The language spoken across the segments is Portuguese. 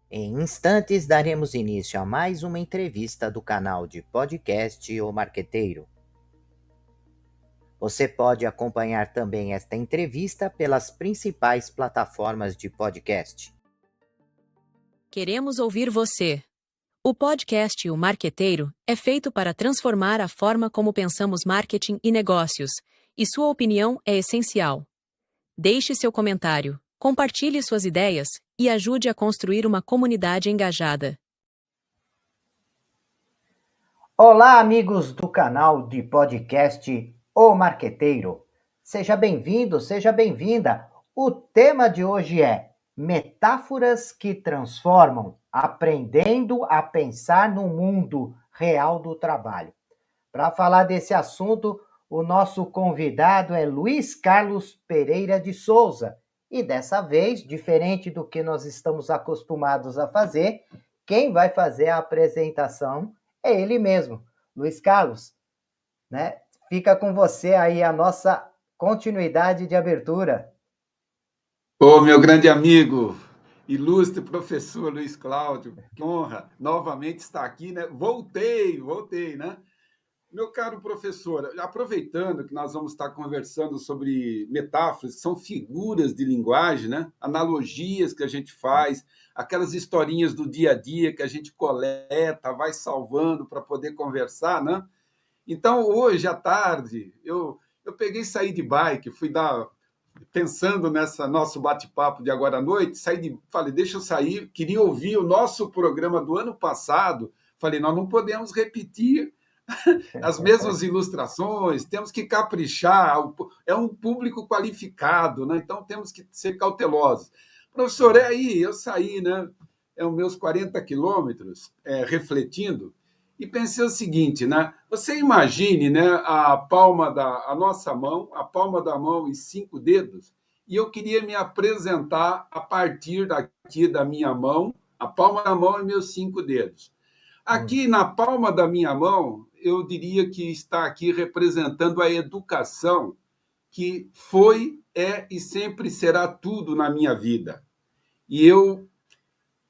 Em instantes, daremos início a mais uma entrevista do canal de podcast O Marqueteiro. Você pode acompanhar também esta entrevista pelas principais plataformas de podcast. Queremos ouvir você. O podcast O Marqueteiro é feito para transformar a forma como pensamos marketing e negócios, e sua opinião é essencial. Deixe seu comentário, compartilhe suas ideias e ajude a construir uma comunidade engajada. Olá, amigos do canal de podcast O Marqueteiro. Seja bem-vindo, seja bem-vinda. O tema de hoje é Metáforas que transformam, aprendendo a pensar no mundo real do trabalho. Para falar desse assunto, o nosso convidado é Luiz Carlos Pereira de Souza. E dessa vez, diferente do que nós estamos acostumados a fazer, quem vai fazer a apresentação é ele mesmo, Luiz Carlos, né? Fica com você aí a nossa continuidade de abertura. Ô, meu grande amigo, ilustre professor Luiz Cláudio, que honra novamente estar aqui, né? Voltei, né? Meu caro professor, aproveitando que nós vamos estar conversando sobre metáforas, que são figuras de linguagem, né? Analogias que a gente faz, aquelas historinhas do dia a dia que a gente coleta, vai salvando para poder conversar, né? Então, hoje à tarde, eu peguei e saí de bike, fui dar pensando nessa nosso bate-papo de agora à noite, falei, deixa eu sair, queria ouvir o nosso programa do ano passado. Falei, nós não podemos repetir as mesmas ilustrações, temos que caprichar, é um público qualificado, né? Então temos que ser cautelosos. Professor, é aí, eu saí, né? É os meus 40 quilômetros, refletindo, e pensei o seguinte, né? Você imagine, né, a nossa mão, a palma da mão e 5 dedos, e eu queria me apresentar a partir daqui da minha mão, a palma da mão e meus 5 dedos. Aqui na palma da minha mão, eu diria que está aqui representando a educação, que foi, é e sempre será tudo na minha vida. E eu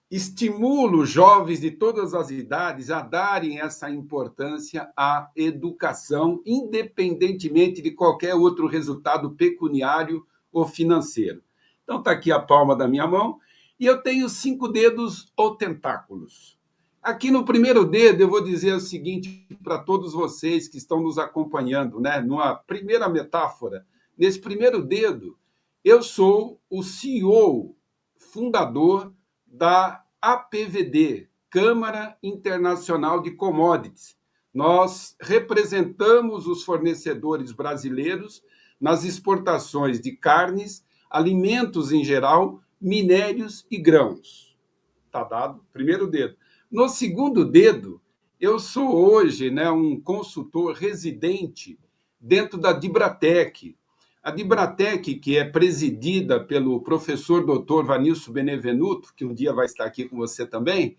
estimulo jovens de todas as idades a darem essa importância à educação, independentemente de qualquer outro resultado pecuniário ou financeiro. Então, está aqui a palma da minha mão, e eu tenho 5 dedos ou tentáculos. Aqui no primeiro dedo, eu vou dizer o seguinte para todos vocês que estão nos acompanhando, né? Numa primeira metáfora, nesse primeiro dedo, eu sou o CEO, fundador da APVD, Câmara Internacional de Commodities. Nós representamos os fornecedores brasileiros nas exportações de carnes, alimentos em geral, minérios e grãos. Está dado? Primeiro dedo. No segundo dedo, eu sou hoje, né, um consultor residente dentro da Dibratec. A Dibratec, que é presidida pelo professor Dr. Vanilson Benevenuto, que um dia vai estar aqui com você também,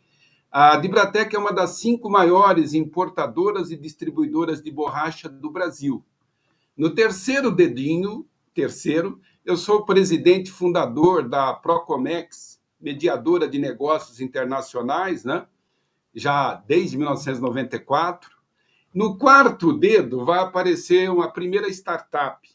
a Dibratec é uma das 5 maiores importadoras e distribuidoras de borracha do Brasil. No terceiro dedinho, eu sou o presidente fundador da Procomex, mediadora de negócios internacionais, né? Já desde 1994. No quarto dedo vai aparecer uma primeira startup.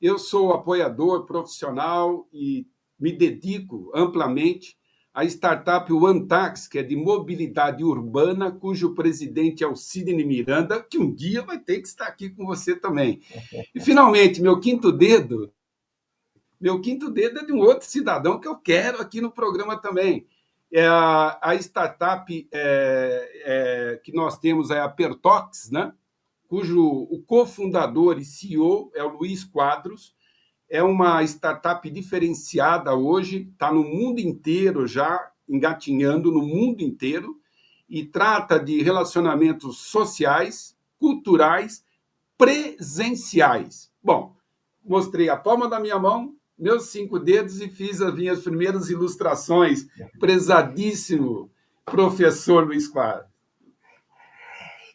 Eu sou apoiador profissional e me dedico amplamente à startup OneTax, que é de mobilidade urbana, cujo presidente é o Sidney Miranda, que um dia vai ter que estar aqui com você também. E, finalmente, meu quinto dedo é de um outro cidadão que eu quero aqui no programa também. É a startup que nós temos é a Pertox, né? Cujo o cofundador e CEO é o Luiz Quadros. É uma startup diferenciada hoje, está no mundo inteiro já, engatinhando no mundo inteiro, e trata de relacionamentos sociais, culturais, presenciais. Bom, mostrei a palma da minha mão, meus 5 dedos e fiz as minhas primeiras ilustrações. Prezadíssimo professor Luiz Quadros.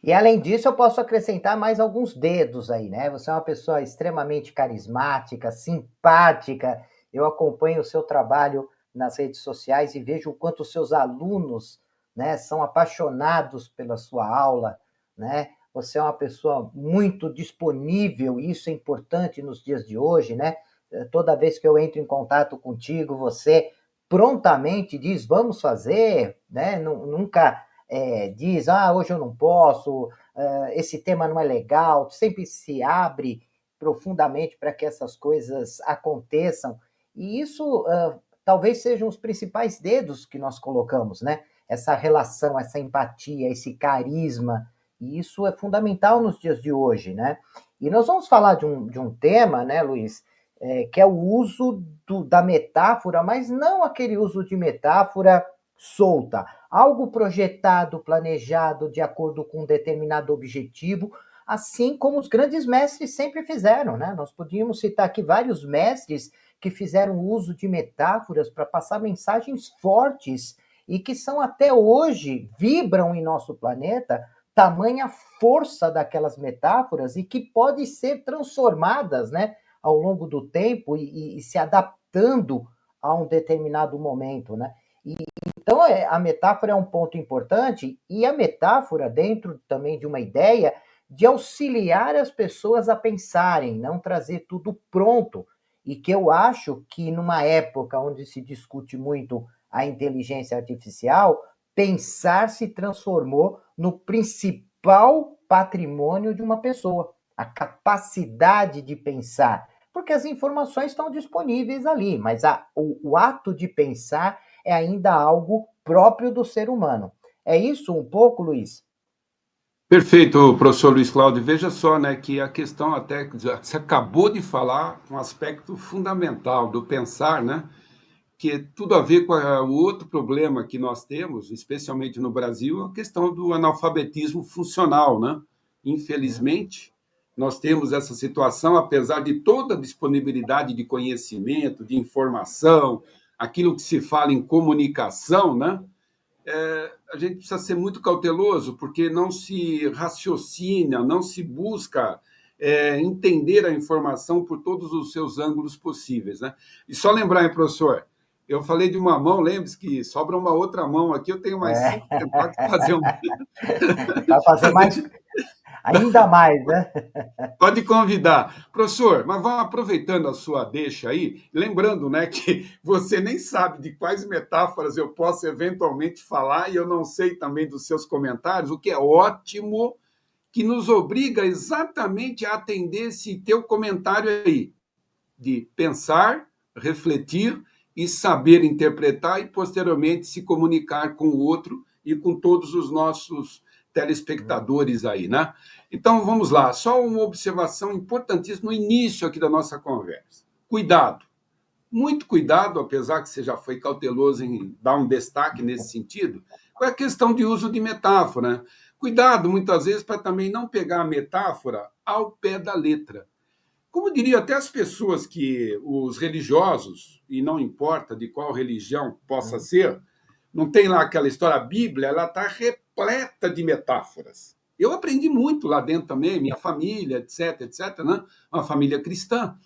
E além disso, eu posso acrescentar mais alguns dedos aí, né? Você é uma pessoa extremamente carismática, simpática. Eu acompanho o seu trabalho nas redes sociais e vejo o quanto os seus alunos, né, são apaixonados pela sua aula, né? Você é uma pessoa muito disponível, e isso é importante nos dias de hoje, né? Toda vez que eu entro em contato contigo, você prontamente diz, vamos fazer, né? Nunca diz, hoje eu não posso, esse tema não é legal, sempre se abre profundamente para que essas coisas aconteçam. E isso talvez sejam os principais dedos que nós colocamos, né? Essa relação, essa empatia, esse carisma, e isso é fundamental nos dias de hoje, né? E nós vamos falar de um tema, né, Luiz, que é o uso da metáfora, mas não aquele uso de metáfora solta, algo projetado, planejado, de acordo com um determinado objetivo, assim como os grandes mestres sempre fizeram, né? Nós podíamos citar aqui vários mestres que fizeram uso de metáforas para passar mensagens fortes e que são até hoje, vibram em nosso planeta, tamanha força daquelas metáforas e que podem ser transformadas, né, ao longo do tempo e se adaptando a um determinado momento, né? E, então, a metáfora é um ponto importante, e a metáfora, dentro também de uma ideia de auxiliar as pessoas a pensarem, não trazer tudo pronto. E que eu acho que numa época onde se discute muito a inteligência artificial, pensar se transformou no principal patrimônio de uma pessoa, a capacidade de pensar. Porque as informações estão disponíveis ali, mas o ato de pensar é ainda algo próprio do ser humano. É isso um pouco, Luiz? Perfeito, professor Luiz Cláudio. Veja só, né, que a questão até que você acabou de falar, um aspecto fundamental do pensar, né, que é tudo a ver com o outro problema que nós temos, especialmente no Brasil, a questão do analfabetismo funcional, né? Infelizmente, nós temos essa situação, apesar de toda a disponibilidade de conhecimento, de informação, aquilo que se fala em comunicação, né? A gente precisa ser muito cauteloso, porque não se raciocina, não se busca entender a informação por todos os seus ângulos possíveis, né? E só lembrar, hein, professor, eu falei de uma mão, lembre-se que sobra uma outra mão aqui, eu tenho mais É, 5 tentáculos para fazer um. para fazer mais, ainda mais, né? Pode convidar. Professor, mas vamos aproveitando a sua deixa aí, lembrando, né, que você nem sabe de quais metáforas eu posso eventualmente falar e eu não sei também dos seus comentários, o que é ótimo, que nos obriga exatamente a atender esse teu comentário aí, de pensar, refletir e saber interpretar e posteriormente se comunicar com o outro e com todos os nossos telespectadores aí, né? Então vamos lá, só uma observação importantíssima no início aqui da nossa conversa. Cuidado, muito cuidado, apesar que você já foi cauteloso em dar um destaque nesse sentido, com a questão de uso de metáfora. Né? Cuidado, muitas vezes, para também não pegar a metáfora ao pé da letra. Como diria até as pessoas que os religiosos, e não importa de qual religião possa ser, não tem lá aquela história, a Bíblia, ela está repleta de metáforas. Eu aprendi muito lá dentro também, minha família, etc, etc, né? Uma família cristã.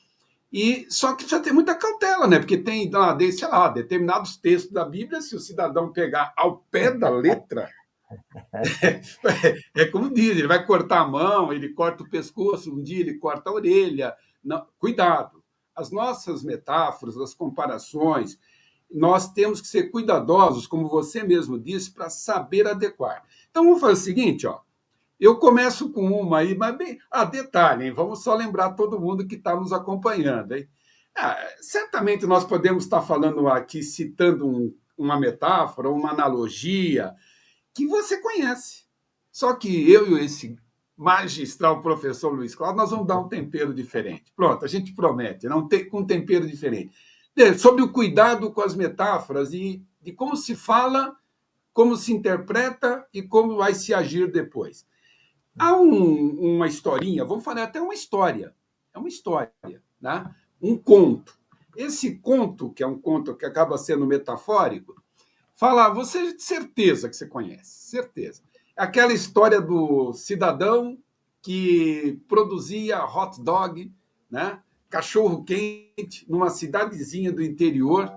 E só que precisa ter muita cautela, né? Porque tem, sei lá, determinados textos da Bíblia, se o cidadão pegar ao pé da letra, como diz, ele vai cortar a mão, ele corta o pescoço, um dia ele corta a orelha. Não, cuidado. As nossas metáforas, as comparações, nós temos que ser cuidadosos, como você mesmo disse, para saber adequar. Então vamos fazer o seguinte, ó. Eu começo com uma aí, mas bem, detalhe, hein? Vamos só lembrar todo mundo que está nos acompanhando, hein? Certamente nós podemos estar falando aqui, citando uma metáfora, uma analogia, que você conhece. Só que eu e esse magistral professor Luiz Cláudio, nós vamos dar um tempero diferente. Pronto, a gente promete, não ter com um tempero diferente. Sobre o cuidado com as metáforas e de como se fala, como se interpreta e como vai se agir depois. Há uma historinha, vamos falar até uma história. É uma história, né? Um conto. Esse conto, que é um conto que acaba sendo metafórico, fala, você de certeza que você conhece, certeza. Aquela história do cidadão que produzia hot dog, né? Cachorro quente, numa cidadezinha do interior.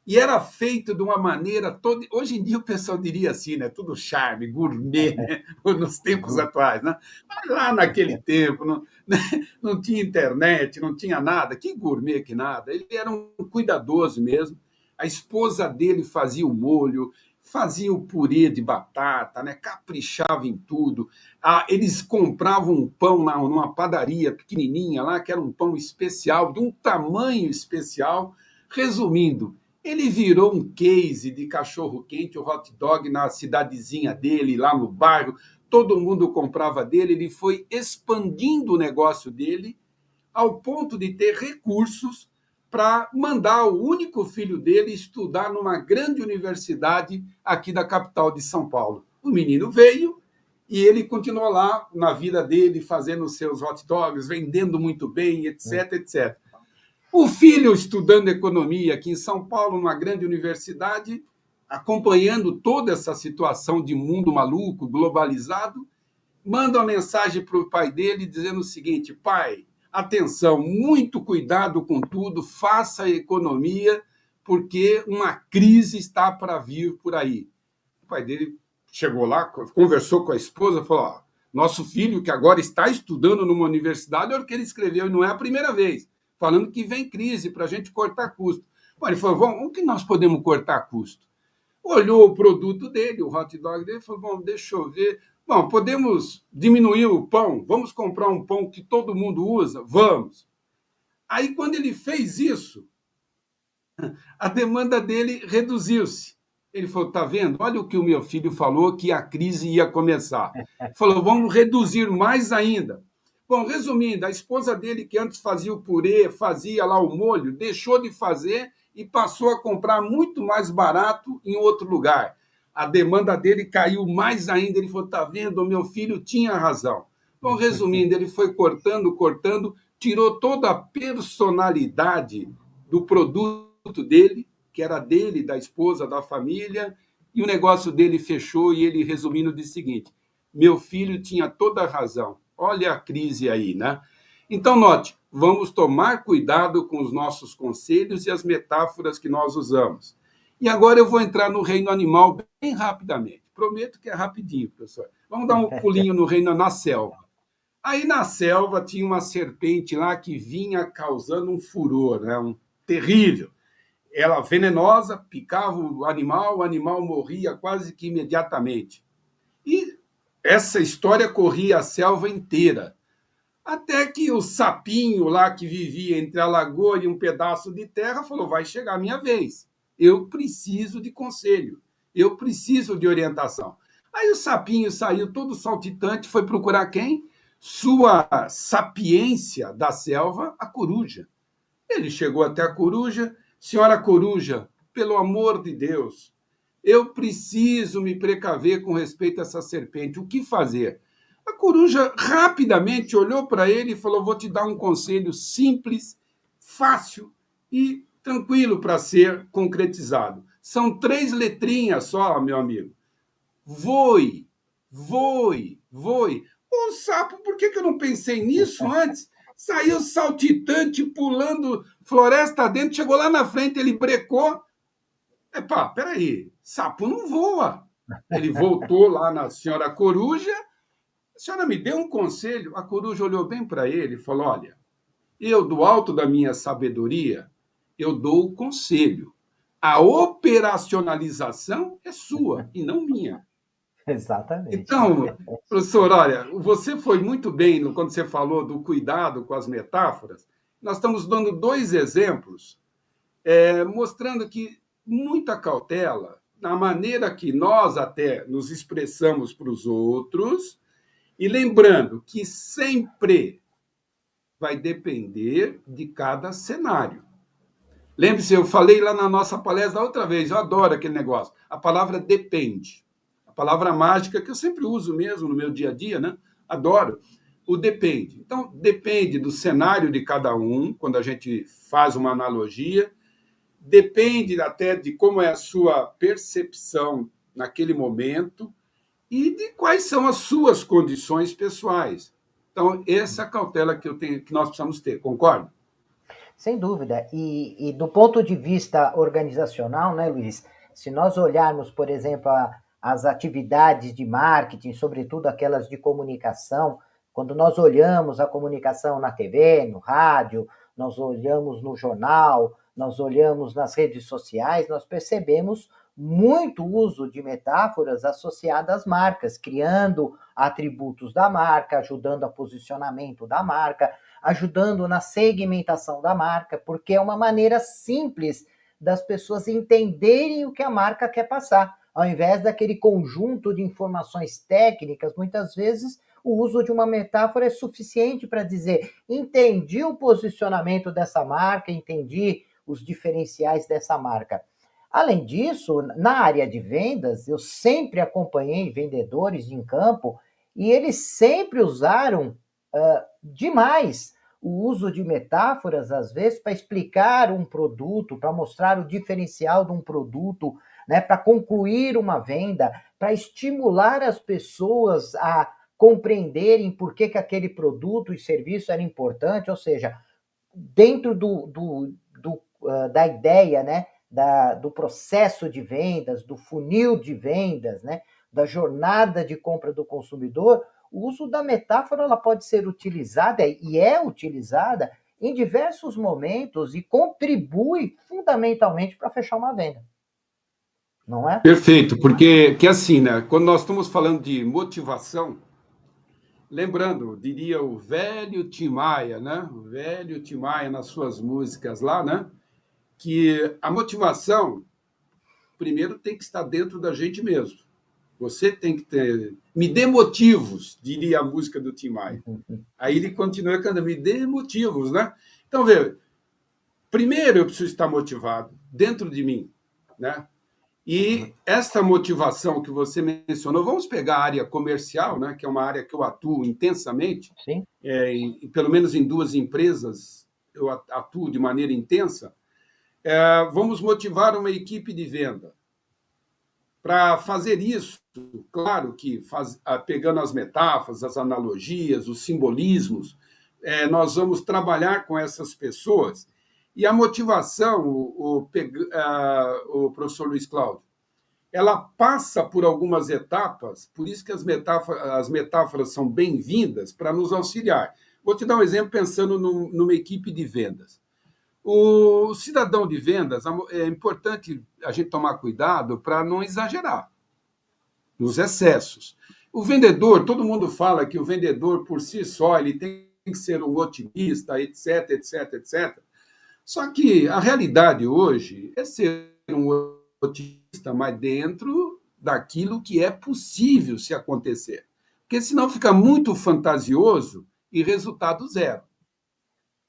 E era feito de uma maneira toda. Hoje em dia o pessoal diria assim, né? Tudo charme, gourmet, né? Nos tempos atuais, né? Mas lá naquele tempo não, não tinha internet, não tinha nada. Que gourmet que nada. Ele era um cuidadoso mesmo. A esposa dele fazia o molho, fazia o purê de batata, né? Caprichava em tudo. Eles compravam um pão numa padaria pequenininha lá, que era um pão especial, de um tamanho especial. Resumindo, ele virou um case de cachorro-quente, o hot dog na cidadezinha dele, lá no bairro. Todo mundo comprava dele. Ele foi expandindo o negócio dele ao ponto de ter recursos para mandar o único filho dele estudar numa grande universidade aqui da capital de São Paulo. O menino veio e ele continuou lá na vida dele, fazendo seus hot dogs, vendendo muito bem, etc, etc. O filho estudando economia aqui em São Paulo, numa grande universidade, acompanhando toda essa situação de mundo maluco, globalizado, manda uma mensagem para o pai dele dizendo o seguinte: pai, atenção, muito cuidado com tudo, faça a economia, porque uma crise está para vir por aí. O pai dele chegou lá, conversou com a esposa, falou: ó, nosso filho, que agora está estudando numa universidade, olha o que ele escreveu, e não é a primeira vez, falando que vem crise para a gente cortar custo. Bom, ele falou: o que nós podemos cortar custo? Olhou o produto dele, o hot dog dele, falou: bom, deixa eu ver. Bom, podemos diminuir o pão? Vamos comprar um pão que todo mundo usa? Vamos. Aí, quando ele fez isso, a demanda dele reduziu-se. Ele falou: tá vendo? Olha o que o meu filho falou, que a crise ia começar. Falou: vamos reduzir mais ainda. Bom, resumindo, a esposa dele, que antes fazia o purê, fazia lá o molho, deixou de fazer e passou a comprar muito mais barato em outro lugar. A demanda dele caiu mais ainda. Ele falou: tá vendo? O meu filho tinha razão. Bom, resumindo, ele foi cortando, cortando, tirou toda a personalidade do produto dele, que era dele, da esposa, da família, e o negócio dele fechou. E ele, resumindo, disse o seguinte: meu filho tinha toda a razão. Olha a crise aí, né? Então, note, vamos tomar cuidado com os nossos conselhos e as metáforas que nós usamos. E agora eu vou entrar no reino animal bem rapidamente. Prometo que é rapidinho, professor. Vamos dar um pulinho no reino na selva. Aí na selva tinha uma serpente lá que vinha causando um furor, né? Um terrível. Ela venenosa, picava o animal morria quase que imediatamente. E essa história corria a selva inteira. Até que o sapinho lá que vivia entre a lagoa e um pedaço de terra falou: vai chegar a minha vez. Eu preciso de conselho. Eu preciso de orientação. Aí o sapinho saiu todo saltitante, foi procurar quem? Sua sapiência da selva, a coruja. Ele chegou até a coruja: senhora coruja, pelo amor de Deus, eu preciso me precaver com respeito a essa serpente. O que fazer? A coruja rapidamente olhou para ele e falou: vou te dar um conselho simples, fácil e tranquilo para ser concretizado. São 3 letrinhas só, meu amigo. Voe, voe, voe. Ô, sapo, por que eu não pensei nisso antes? Saiu saltitante, pulando floresta dentro, chegou lá na frente, ele brecou. Epá, peraí, sapo não voa. Ele voltou lá na senhora coruja. A senhora me deu um conselho. A coruja olhou bem para ele e falou: olha, eu, do alto da minha sabedoria, eu dou o conselho. A operacionalização é sua e não minha. Exatamente. Então, professor, olha, você foi muito bem quando você falou do cuidado com as metáforas. Nós estamos dando 2 exemplos, mostrando que muita cautela na maneira que nós até nos expressamos para os outros, e lembrando que sempre vai depender de cada cenário. Lembre-se, eu falei lá na nossa palestra outra vez, eu adoro aquele negócio. A palavra depende. A palavra mágica que eu sempre uso mesmo no meu dia a dia, né? Adoro. O depende. Então, depende do cenário de cada um, quando a gente faz uma analogia, depende até de como é a sua percepção naquele momento e de quais são as suas condições pessoais. Então, essa é a cautela que eu tenho, que nós precisamos ter, concorda? Sem dúvida. E do ponto de vista organizacional, né, Luiz? Se nós olharmos, por exemplo, as atividades de marketing, sobretudo aquelas de comunicação, quando nós olhamos a comunicação na TV, no rádio, nós olhamos no jornal, nós olhamos nas redes sociais, nós percebemos muito uso de metáforas associadas às marcas, criando atributos da marca, ajudando a posicionamento da marca, ajudando na segmentação da marca, porque é uma maneira simples das pessoas entenderem o que a marca quer passar. Ao invés daquele conjunto de informações técnicas, muitas vezes o uso de uma metáfora é suficiente para dizer: entendi o posicionamento dessa marca, entendi os diferenciais dessa marca. Além disso, na área de vendas, eu sempre acompanhei vendedores em campo e eles sempre usaram demais o uso de metáforas, às vezes, para explicar um produto, para mostrar o diferencial de um produto, né, para concluir uma venda, para estimular as pessoas a compreenderem por que aquele produto e serviço era importante, ou seja, dentro da ideia, né, do processo de vendas, do funil de vendas, né, da jornada de compra do consumidor, o uso da metáfora ela pode ser utilizada e é utilizada em diversos momentos e contribui fundamentalmente para fechar uma venda, não é? Perfeito, porque que assim, né? Quando nós estamos falando de motivação, lembrando, diria o velho Tim Maia, né? O velho Tim Maia nas suas músicas lá, né? Que a motivação, primeiro, tem que estar dentro da gente mesmo. Você tem que ter. Me dê motivos, diria a música do Tim Maia. Aí ele continua cantando, me dê motivos, né? Então, veja, primeiro eu preciso estar motivado dentro de mim, né? E essa motivação que você mencionou, vamos pegar a área comercial, né, que é uma área que eu atuo intensamente, Sim. pelo menos em duas empresas eu atuo de maneira intensa. Vamos motivar uma equipe de venda. Para fazer isso, claro que pegando as metáforas, as analogias, os simbolismos, nós vamos trabalhar com essas pessoas. E a motivação, o professor Luiz Cláudio, ela passa por algumas etapas, por isso que as metáforas são bem-vindas para nos auxiliar. Vou te dar um exemplo pensando numa equipe de vendas. O cidadão de vendas, é importante a gente tomar cuidado para não exagerar nos excessos. O vendedor, todo mundo fala que o vendedor por si só ele tem que ser um otimista, etc, etc, etc. Só que a realidade hoje é ser um otimista, mas dentro daquilo que é possível se acontecer. Porque senão fica muito fantasioso e resultado zero.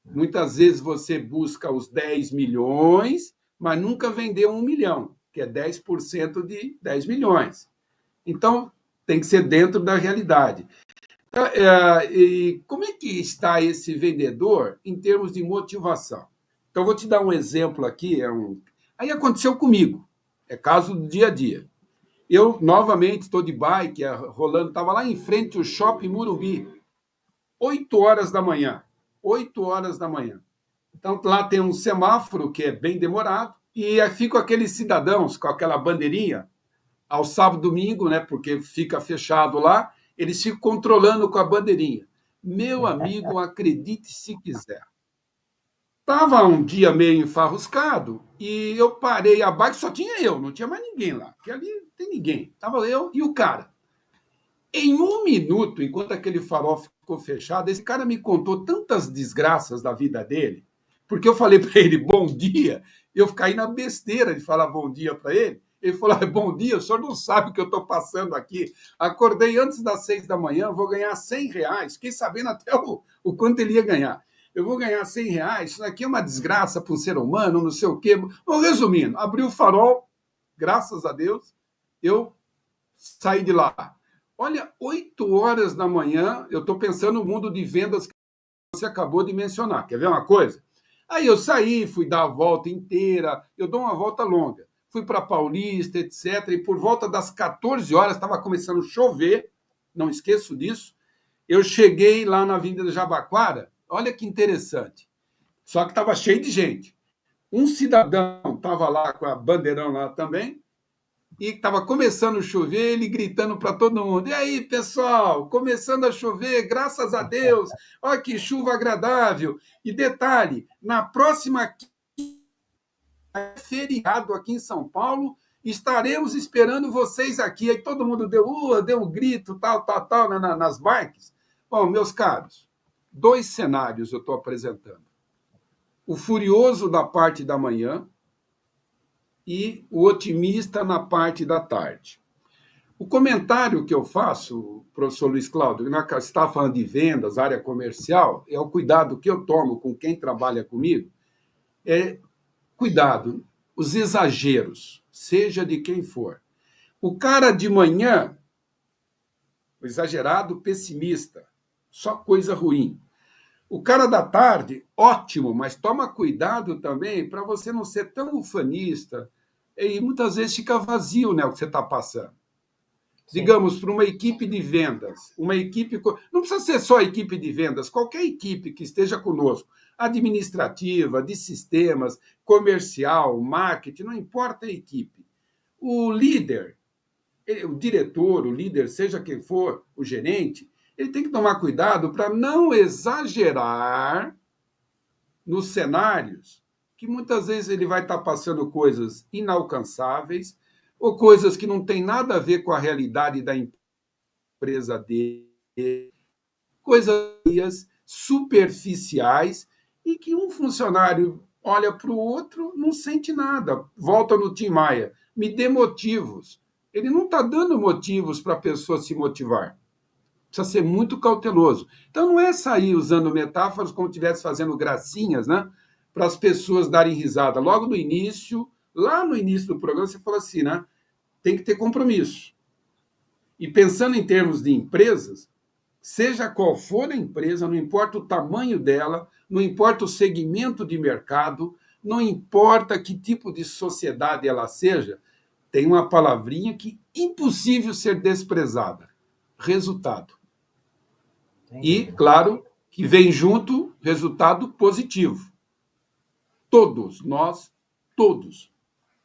Muitas vezes você busca os 10 milhões, mas nunca vendeu 1 milhão, que é 10% de 10 milhões. Então, tem que ser dentro da realidade. E como é que está esse vendedor em termos de motivação? Então, vou te dar um exemplo aqui. Aí aconteceu comigo, é caso do dia a dia. Eu, novamente, estou de bike, rolando, estava lá em frente ao Shopping Morumbi, 8 horas da manhã. 8 horas da manhã. Então, lá tem um semáforo que é bem demorado, e aí ficam aqueles cidadãos com aquela bandeirinha, ao sábado e domingo, né, porque fica fechado lá, eles ficam controlando com a bandeirinha. Meu amigo, acredite se quiser. Estava um dia meio enfarruscado e eu parei a bike, só tinha eu, não tinha mais ninguém lá, porque ali não tem ninguém. Estava eu e o cara. Em 1 minuto, enquanto aquele farol ficou fechado, esse cara me contou tantas desgraças da vida dele, porque eu falei para ele bom dia, eu caí na besteira de falar bom dia para ele. Ele falou: bom dia, o senhor não sabe o que eu estou passando aqui. Acordei antes das 6 da manhã, vou ganhar R$ 100. Fiquei sabendo até o quanto ele ia ganhar. Eu vou ganhar R$ 100, isso aqui é uma desgraça para um ser humano, não sei o quê. Bom, resumindo, abri o farol, graças a Deus, eu saí de lá. Olha, 8 horas da manhã, eu estou pensando no mundo de vendas que você acabou de mencionar. Quer ver uma coisa? Aí eu saí, fui dar a volta inteira, eu dou uma volta longa. Fui para Paulista, etc. E por volta das 14 horas, estava começando a chover, não esqueço disso. Eu cheguei lá na Avenida Jabaquara, olha que interessante. Só que estava cheio de gente. Um cidadão estava lá com a bandeirão lá também, e estava começando a chover, ele gritando para todo mundo: E aí, pessoal, começando a chover, graças a Deus, olha que chuva agradável. E detalhe: na próxima feriado aqui em São Paulo, estaremos esperando vocês aqui. Aí todo mundo deu um grito, tal, nas bikes. Bom, meus caros, dois cenários eu estou apresentando. O furioso da parte da manhã e o otimista na parte da tarde. O comentário que eu faço, professor Luiz Cláudio, na você está falando de vendas, área comercial, é o cuidado que eu tomo com quem trabalha comigo, é cuidado, os exageros, seja de quem for. O cara de manhã, o exagerado pessimista, só coisa ruim. O cara da tarde, ótimo, mas toma cuidado também para você não ser tão ufanista e muitas vezes fica vazio, né, o que você está passando. Sim. Digamos, para uma equipe de vendas, uma equipe. Não precisa ser só a equipe de vendas, qualquer equipe que esteja conosco, administrativa, de sistemas, comercial, marketing, não importa a equipe. O líder, o diretor, o líder, seja quem for, o gerente, ele tem que tomar cuidado para não exagerar nos cenários, que muitas vezes ele vai estar passando coisas inalcançáveis ou coisas que não têm nada a ver com a realidade da empresa dele, coisas superficiais e que um funcionário olha para o outro, não sente nada. Volta no Tim Maia, me dê motivos. Ele não está dando motivos para a pessoa se motivar. Precisa ser muito cauteloso. Então, não é sair usando metáforas como se estivesse fazendo gracinhas, né? Para as pessoas darem risada. Logo no início, lá no início do programa, você falou assim, né? Tem que ter compromisso. E pensando em termos de empresas, seja qual for a empresa, não importa o tamanho dela, não importa o segmento de mercado, não importa que tipo de sociedade ela seja, tem uma palavrinha que é impossível ser desprezada: resultado. Sem E, dúvida. claro, que vem junto resultado positivo. Todos, nós, todos.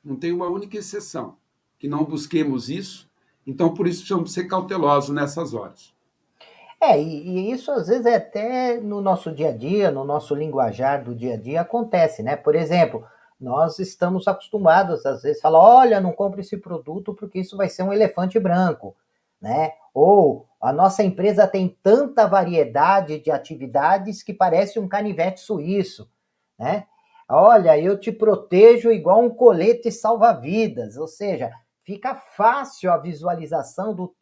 Não tem uma única exceção que não busquemos isso. Então, por isso, precisamos ser cautelosos nessas horas. E isso às vezes é até no nosso dia a dia, no nosso linguajar do dia a dia acontece, né? Por exemplo, nós estamos acostumados às vezes a falar, olha, não compre esse produto porque isso vai ser um elefante branco, né? Ou a nossa empresa tem tanta variedade de atividades que parece um canivete suíço, né? Olha, eu te protejo igual um colete salva-vidas, ou seja, fica fácil a visualização do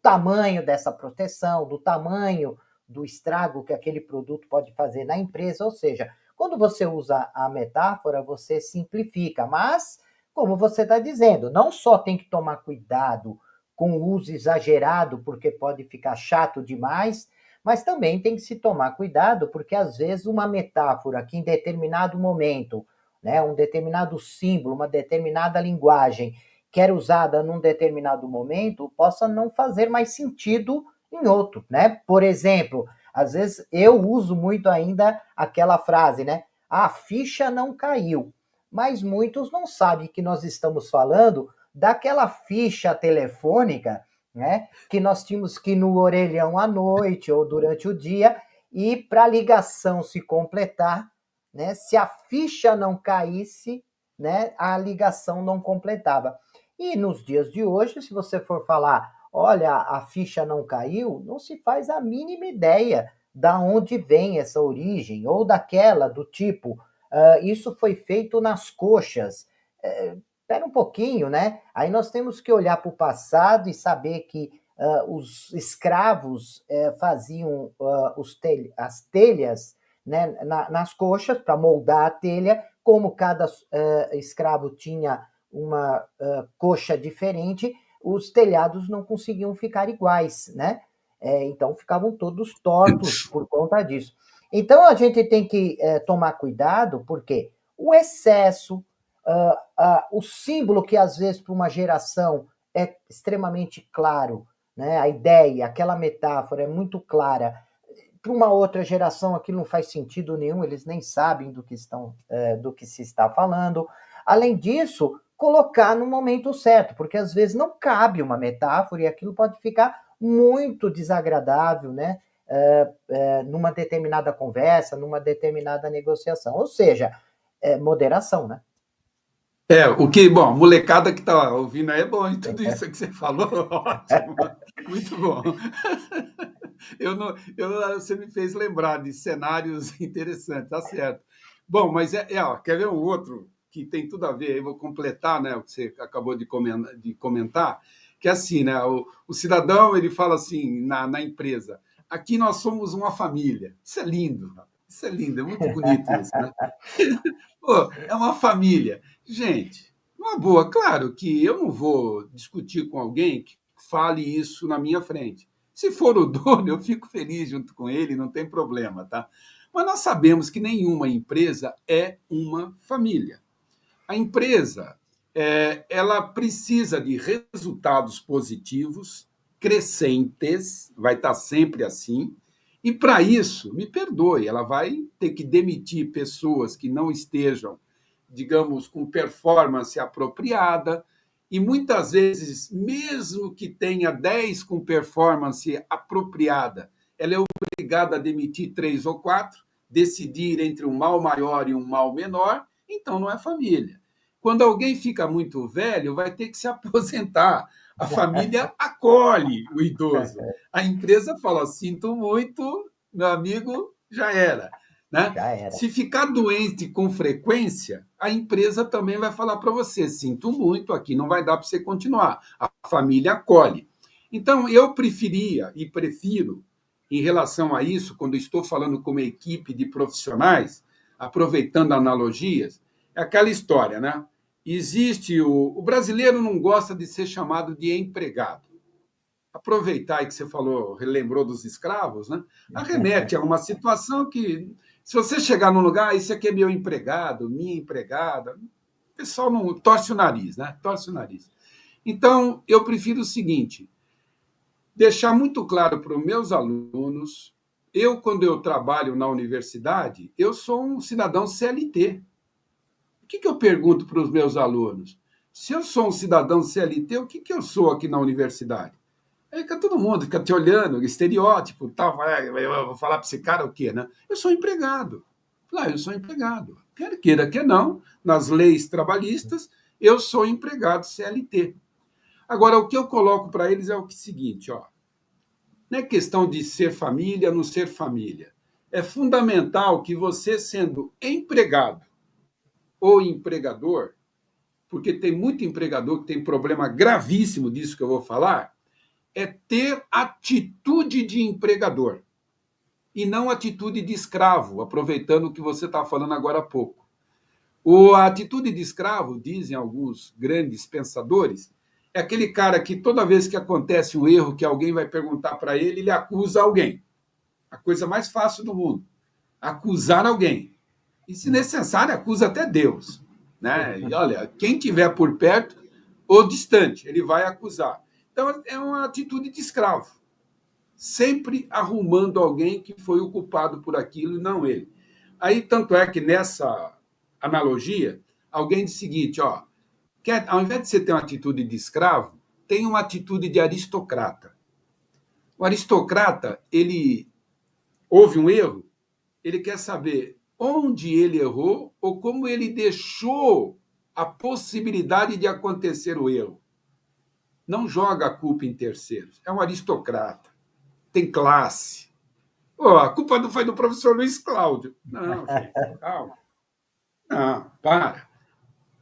tamanho dessa proteção, do tamanho do estrago que aquele produto pode fazer na empresa. Ou seja, quando você usa a metáfora, você simplifica, mas, como você está dizendo, não só tem que tomar cuidado com o uso exagerado, porque pode ficar chato demais, mas também tem que se tomar cuidado, porque às vezes uma metáfora que em determinado momento, né, um determinado símbolo, uma determinada linguagem que era usada num determinado momento possa não fazer mais sentido em outro, né? Por exemplo, às vezes eu uso muito ainda aquela frase, né? A ficha não caiu, mas muitos não sabem que nós estamos falando daquela ficha telefônica, né? Que nós tínhamos que ir no orelhão à noite ou durante o dia e para a ligação se completar, né? Se a ficha não caísse, né? A ligação não completava. E nos dias de hoje, se você for falar, olha, a ficha não caiu, não se faz a mínima ideia da onde vem essa origem, ou daquela do tipo, isso foi feito nas coxas. Espera um pouquinho, né? Aí nós temos que olhar para o passado e saber que os escravos faziam as telhas, né, nas coxas para moldar a telha, como cada escravo tinha uma coxa diferente, os telhados não conseguiam ficar iguais, né? Então ficavam todos tortos por conta disso. Então a gente tem que tomar cuidado, porque o excesso, o símbolo que às vezes para uma geração é extremamente claro, né? A ideia, aquela metáfora é muito clara, para uma outra geração aquilo não faz sentido nenhum, eles nem sabem do que se está falando. Além disso, colocar no momento certo, porque às vezes não cabe uma metáfora e aquilo pode ficar muito desagradável, né? Numa determinada conversa, numa determinada negociação. Ou seja, moderação, né? Bom, a molecada que está ouvindo aí é bom, e tudo isso que você falou, ótimo, muito bom. Você me fez lembrar de cenários interessantes, tá certo. Bom, mas ó, quer ver um outro que tem tudo a ver, aí vou completar, né, o que você acabou de comentar, que é assim, né, o cidadão, ele fala assim, na empresa, aqui nós somos uma família. Isso é lindo, é muito bonito isso, né? Pô, é uma família. Gente, uma boa, claro que eu não vou discutir com alguém que fale isso na minha frente. Se for o dono, eu fico feliz junto com ele, não tem problema, tá? Mas nós sabemos que nenhuma empresa é uma família. A empresa, ela precisa de resultados positivos, crescentes, vai estar sempre assim. E para isso, me perdoe, ela vai ter que demitir pessoas que não estejam, digamos, com performance apropriada. E muitas vezes, mesmo que tenha 10 com performance apropriada, ela é obrigada a demitir 3 ou 4, decidir entre um mal maior e um mal menor, então não é família. Quando alguém fica muito velho, vai ter que se aposentar. A família acolhe o idoso. A empresa fala: sinto muito, meu amigo, já era. Né? Já era. Se ficar doente com frequência, a empresa também vai falar para você: sinto muito, aqui não vai dar para você continuar. A família acolhe. Então, eu preferia e prefiro, em relação a isso, quando estou falando com uma equipe de profissionais, aproveitando analogias, é aquela história, né? Existe o brasileiro não gosta de ser chamado de empregado. Aproveitar aí que você falou, relembrou dos escravos, né? Arremete a uma situação que, se você chegar num lugar, isso aqui é meu empregado, minha empregada, o pessoal não torce o nariz, né? Torce o nariz. Então, eu prefiro o seguinte: deixar muito claro para os meus alunos, quando eu trabalho na universidade, eu sou um cidadão CLT. O que eu pergunto para os meus alunos? Se eu sou um cidadão CLT, o que eu sou aqui na universidade? Aí fica todo mundo, fica te olhando, estereótipo, tal. Eu vou falar para esse cara o quê, né? Eu sou empregado. Eu sou empregado. Quer queira, quer não, nas leis trabalhistas, eu sou empregado CLT. Agora, o que eu coloco para eles é o seguinte, ó. Não é questão de ser família, não ser família. É fundamental que você, sendo empregado ou empregador, porque tem muito empregador que tem problema gravíssimo disso que eu vou falar, é ter atitude de empregador e não atitude de escravo, aproveitando o que você está falando agora há pouco. A atitude de escravo, dizem alguns grandes pensadores, é aquele cara que toda vez que acontece um erro que alguém vai perguntar para ele, ele acusa alguém. A coisa mais fácil do mundo. Acusar alguém. E, se necessário, acusa até Deus. Né? E olha, quem tiver por perto ou distante, ele vai acusar. Então, é uma atitude de escravo. Sempre arrumando alguém que foi o culpado por aquilo e não ele. Aí, tanto é que nessa analogia, alguém diz o seguinte, ó, ao invés de você ter uma atitude de escravo, tem uma atitude de aristocrata. O aristocrata, ele houve um erro, ele quer saber onde ele errou ou como ele deixou a possibilidade de acontecer o erro. Não joga a culpa em terceiros. É um aristocrata. Tem classe. A culpa não foi do professor Luiz Cláudio. Não, gente, calma. Não, para.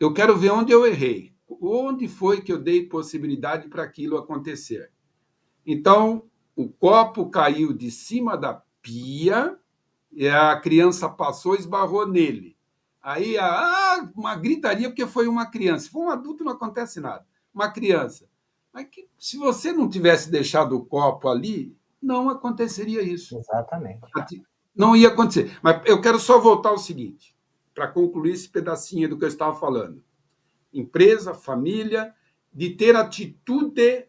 Eu quero ver onde eu errei. Onde foi que eu dei possibilidade para aquilo acontecer? Então, o copo caiu de cima da pia e a criança passou e esbarrou nele. Aí, uma gritaria porque foi uma criança. Se for um adulto, não acontece nada. Uma criança. Mas se você não tivesse deixado o copo ali, não aconteceria isso. Exatamente. Não ia acontecer. Mas eu quero só voltar ao seguinte, para concluir esse pedacinho do que eu estava falando. Empresa, família, de ter atitude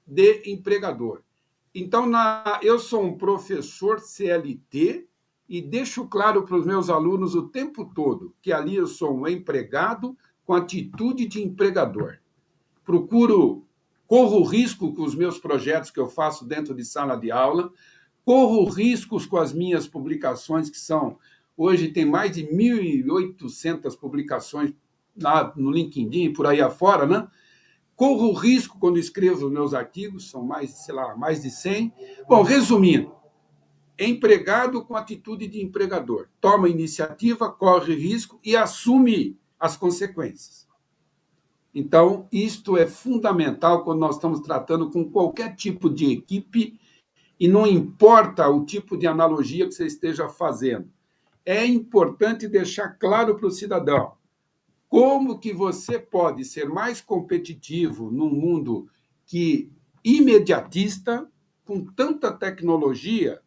de empregador. Então, eu sou um professor CLT e deixo claro para os meus alunos o tempo todo que ali eu sou um empregado com atitude de empregador. Corro risco com os meus projetos que eu faço dentro de sala de aula, corro riscos com as minhas publicações, que são, hoje tem mais de 1.800 publicações no LinkedIn, por aí afora, né? Corro risco quando escrevo os meus artigos, são mais, sei lá, mais de 100. Bom, resumindo, empregado com atitude de empregador. Toma iniciativa, corre risco e assume as consequências. Então, isto é fundamental quando nós estamos tratando com qualquer tipo de equipe e não importa o tipo de analogia que você esteja fazendo. É importante deixar claro para o cidadão como que você pode ser mais competitivo num mundo que imediatista, com tanta tecnologia.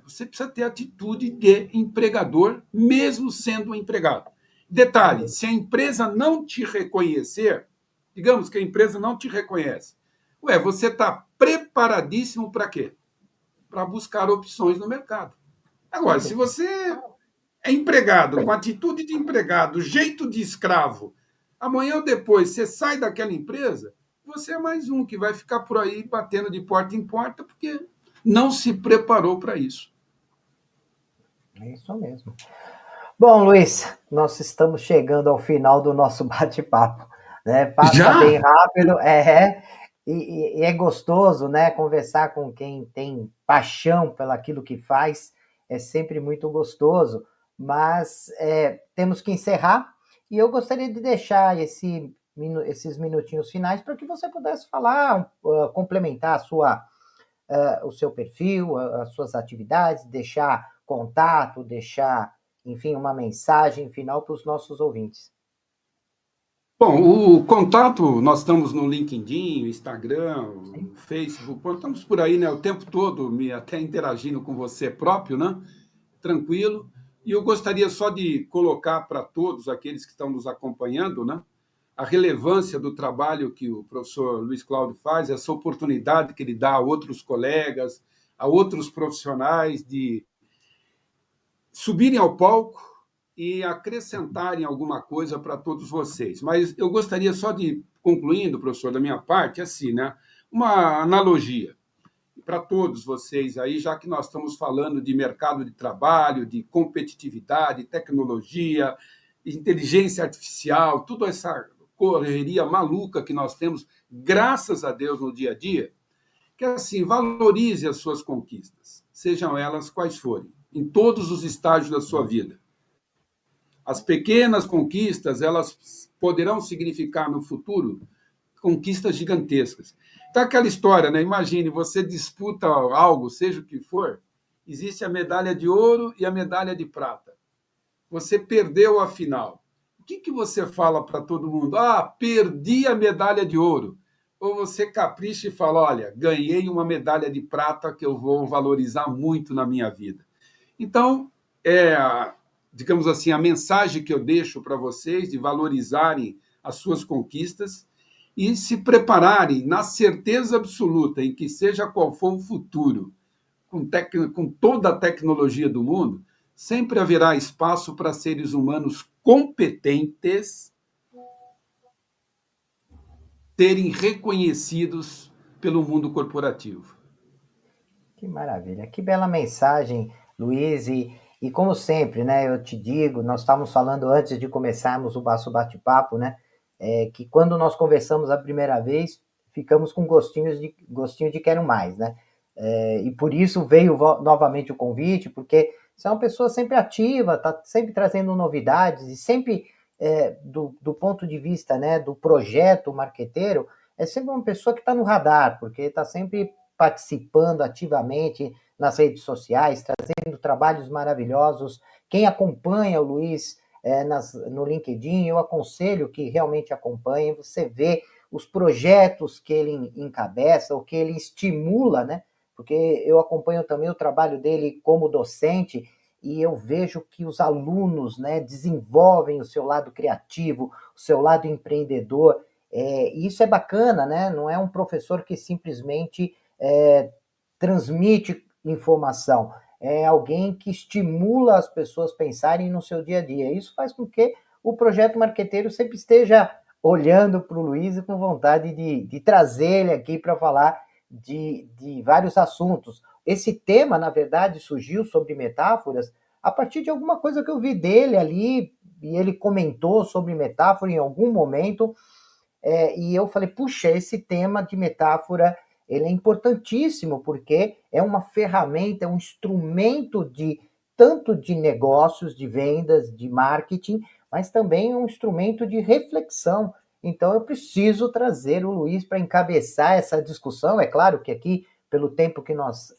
Você precisa ter atitude de empregador, mesmo sendo um empregado. Detalhe: se a empresa não te reconhecer, digamos que a empresa não te reconhece, você está preparadíssimo para quê? Para buscar opções no mercado. Agora, se você é empregado, com atitude de empregado, jeito de escravo, amanhã ou depois você sai daquela empresa, você é mais um que vai ficar por aí batendo de porta em porta porque não se preparou para isso. É isso mesmo. Bom, Luiz, nós estamos chegando ao final do nosso bate-papo, né? Passa bem Já? rápido, e é gostoso, né? Conversar com quem tem paixão pelaquilo que faz, é sempre muito gostoso, mas temos que encerrar, e eu gostaria de deixar esses minutinhos finais para que você pudesse falar, complementar o seu perfil, as suas atividades, deixar contato, deixar, enfim, uma mensagem final para os nossos ouvintes. Bom, o contato, nós estamos no LinkedIn, Instagram, Facebook, estamos por aí, né, o tempo todo, até interagindo com você próprio, né? Tranquilo. E eu gostaria só de colocar para todos aqueles que estão nos acompanhando, né, a relevância do trabalho que o professor Luiz Cláudio faz, essa oportunidade que ele dá a outros colegas, a outros profissionais de subirem ao palco e acrescentarem alguma coisa para todos vocês. Mas eu gostaria só de, concluindo, professor, da minha parte, assim, né, uma analogia para todos vocês aí, já que nós estamos falando de mercado de trabalho, de competitividade, tecnologia, inteligência artificial, toda essa correria maluca que nós temos, graças a Deus, no dia a dia, que assim, valorize as suas conquistas, sejam elas quais forem, em todos os estágios da sua vida. As pequenas conquistas, elas poderão significar no futuro conquistas gigantescas. Então, aquela história, né? Imagine, você disputa algo, seja o que for, existe a medalha de ouro e a medalha de prata. Você perdeu a final. O que você fala para todo mundo? Ah, perdi a medalha de ouro. Ou você capricha e fala, olha, ganhei uma medalha de prata que eu vou valorizar muito na minha vida. Então, digamos assim, a mensagem que eu deixo para vocês de valorizarem as suas conquistas e se prepararem na certeza absoluta em que seja qual for o futuro, com toda a tecnologia do mundo, sempre haverá espaço para seres humanos competentes serem reconhecidos pelo mundo corporativo. Que maravilha, que bela mensagem, Luiz, e como sempre, né, eu te digo, nós estávamos falando antes de começarmos o nosso bate-papo, né, que quando nós conversamos a primeira vez, ficamos com gostinho de quero mais, né, e por isso veio novamente o convite, porque você é uma pessoa sempre ativa, está sempre trazendo novidades, e sempre, do ponto de vista, né, do projeto marqueteiro, é sempre uma pessoa que está no radar, porque está sempre participando ativamente nas redes sociais, trazendo trabalhos maravilhosos. Quem acompanha o Luiz no LinkedIn, eu aconselho que realmente acompanhem. Você vê os projetos que ele encabeça, o que ele estimula, né? Porque eu acompanho também o trabalho dele como docente e eu vejo que os alunos, né, desenvolvem o seu lado criativo, o seu lado empreendedor. E isso é bacana, né? Não é um professor que simplesmente transmite informação, é alguém que estimula as pessoas a pensarem no seu dia a dia. Isso faz com que o Projeto Marqueteiro sempre esteja olhando para o Luiz e com vontade de trazer ele aqui para falar de vários assuntos. Esse tema, na verdade, surgiu sobre metáforas a partir de alguma coisa que eu vi dele ali, e ele comentou sobre metáfora em algum momento, e eu falei, puxa, esse tema de metáfora, ele é importantíssimo, porque é uma ferramenta, é um instrumento tanto de negócios, de vendas, de marketing, mas também é um instrumento de reflexão. Então eu preciso trazer o Luiz para encabeçar essa discussão. É claro que aqui, pelo tempo que nós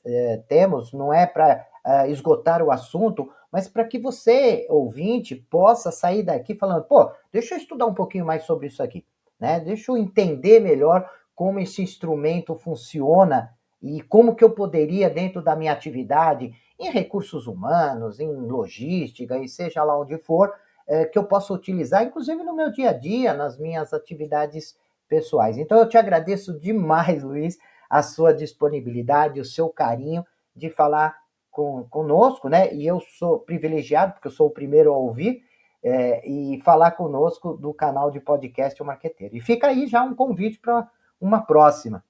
temos, não é para esgotar o assunto, mas para que você, ouvinte, possa sair daqui falando, pô, deixa eu estudar um pouquinho mais sobre isso aqui, né? Deixa eu entender melhor como esse instrumento funciona e como que eu poderia, dentro da minha atividade, em recursos humanos, em logística, e seja lá onde for, que eu possa utilizar, inclusive no meu dia a dia, nas minhas atividades pessoais. Então, eu te agradeço demais, Luiz, a sua disponibilidade, o seu carinho de falar conosco, né? E eu sou privilegiado, porque eu sou o primeiro a ouvir, e falar conosco do canal de podcast O Marqueteiro. E fica aí já um convite para uma próxima.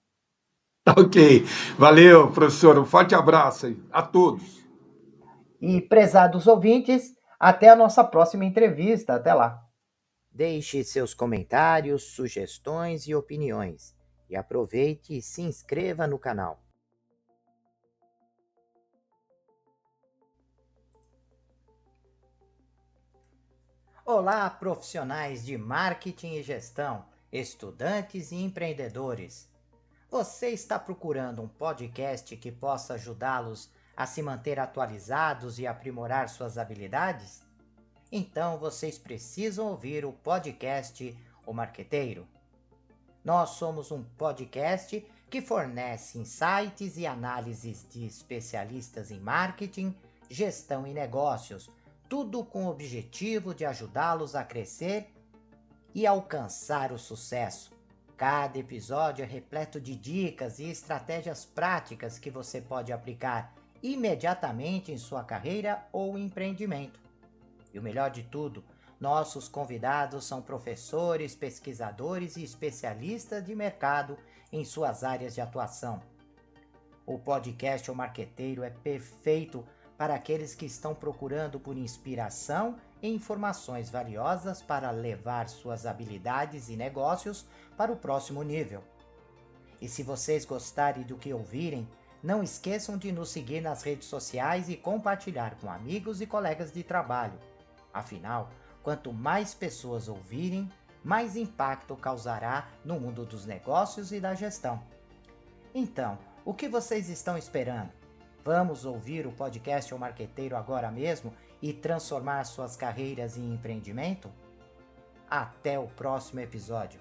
Ok. Valeu, professor. Um forte abraço aí a todos. E, prezados ouvintes, até a nossa próxima entrevista. Até lá. Deixe seus comentários, sugestões e opiniões. E aproveite e se inscreva no canal. Olá, profissionais de marketing e gestão, estudantes e empreendedores. Você está procurando um podcast que possa ajudá-los a se manter atualizados e aprimorar suas habilidades? Então vocês precisam ouvir o podcast O Marqueteiro. Nós somos um podcast que fornece insights e análises de especialistas em marketing, gestão e negócios, tudo com o objetivo de ajudá-los a crescer e alcançar o sucesso. Cada episódio é repleto de dicas e estratégias práticas que você pode aplicar imediatamente em sua carreira ou empreendimento. E o melhor de tudo, nossos convidados são professores, pesquisadores e especialistas de mercado em suas áreas de atuação. O podcast O Marqueteiro é perfeito para aqueles que estão procurando por inspiração e informações valiosas para levar suas habilidades e negócios para o próximo nível. E se vocês gostarem do que ouvirem, não esqueçam de nos seguir nas redes sociais e compartilhar com amigos e colegas de trabalho. Afinal, quanto mais pessoas ouvirem, mais impacto causará no mundo dos negócios e da gestão. Então, o que vocês estão esperando? Vamos ouvir o podcast O Marqueteiro agora mesmo e transformar suas carreiras em empreendimento? Até o próximo episódio.